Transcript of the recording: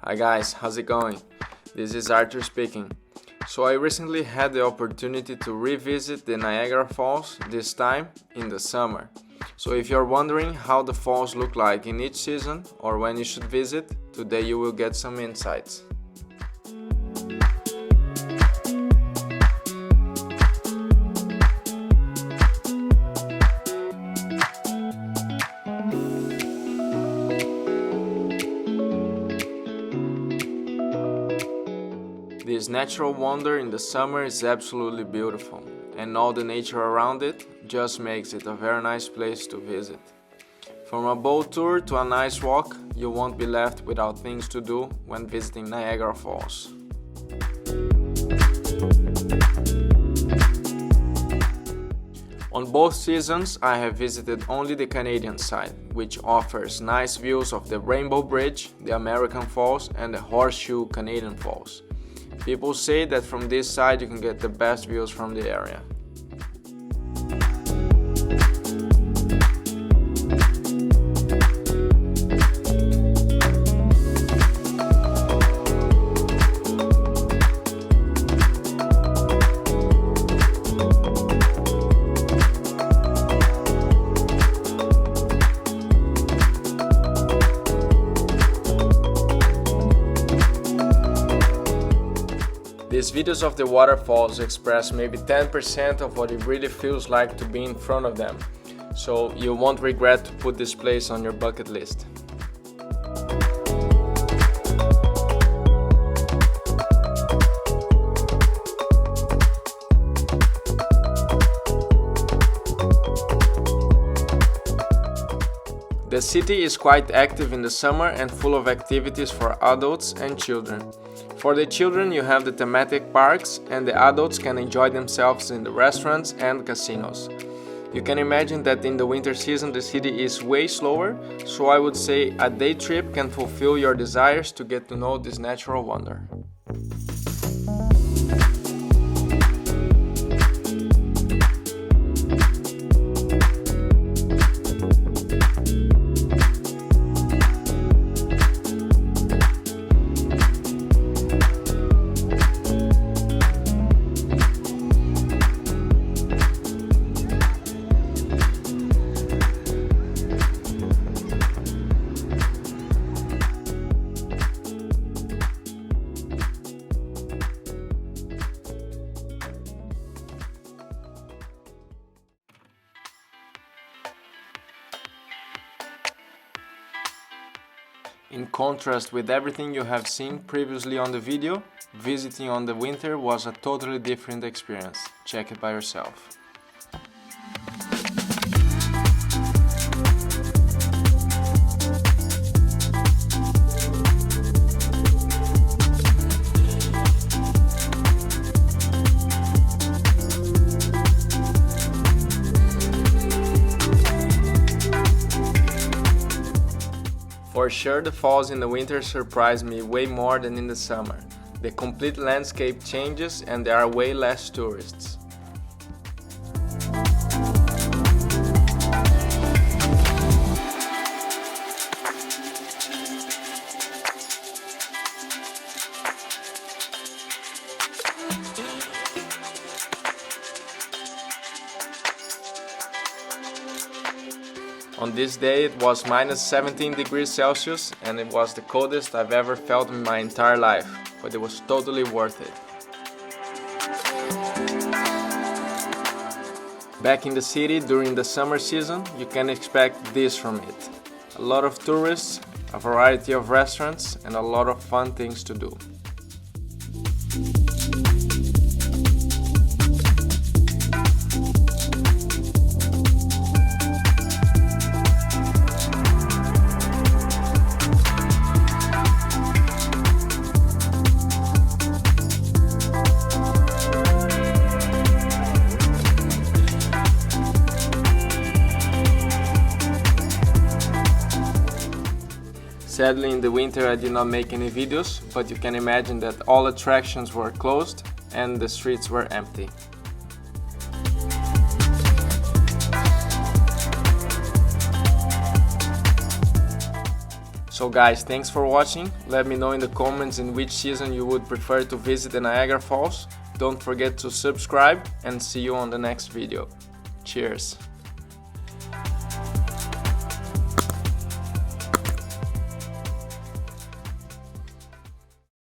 Hi guys, how's it going? This is Arthur speaking. So I recently had the opportunity to revisit the Niagara Falls, this time in the summer. So if you're wondering how the falls look like in each season or when you should visit, today you will get some insights. This natural wonder in the summer is absolutely beautiful, and all the nature around it just makes it a very nice place to visit. From a boat tour to a nice walk, you won't be left without things to do when visiting Niagara Falls. On both seasons, I have visited only the Canadian side, which offers nice views of the Rainbow Bridge, the American Falls, and the Horseshoe Canadian Falls. People say that from this side you can get the best views from the area. These videos of the waterfalls express maybe 10% of what it really feels like to be in front of them, so you won't regret to put this place on your bucket list. The city is quite active in the summer and full of activities for adults and children. For the children, you have the thematic parks, and the adults can enjoy themselves in the restaurants and casinos. You can imagine that in the winter season the city is way slower, so I would say a day trip can fulfill your desires to get to know this natural wonder. In contrast with everything you have seen previously on the video, visiting on the winter was a totally different experience. Check it by yourself. For sure, the falls in the winter surprise me way more than in the summer. The complete landscape changes and there are way less tourists. On this day it was minus 17 degrees Celsius and it was the coldest I've ever felt in my entire life, but it was totally worth it. Back in the city during the summer season, you can expect this from it. A lot of tourists, a variety of restaurants, and a lot of fun things to do. Sadly, in the winter I did not make any videos, but you can imagine that all attractions were closed and the streets were empty. So guys, thanks for watching. Let me know in the comments in which season you would prefer to visit the Niagara Falls. Don't forget to subscribe and see you on the next video. Cheers!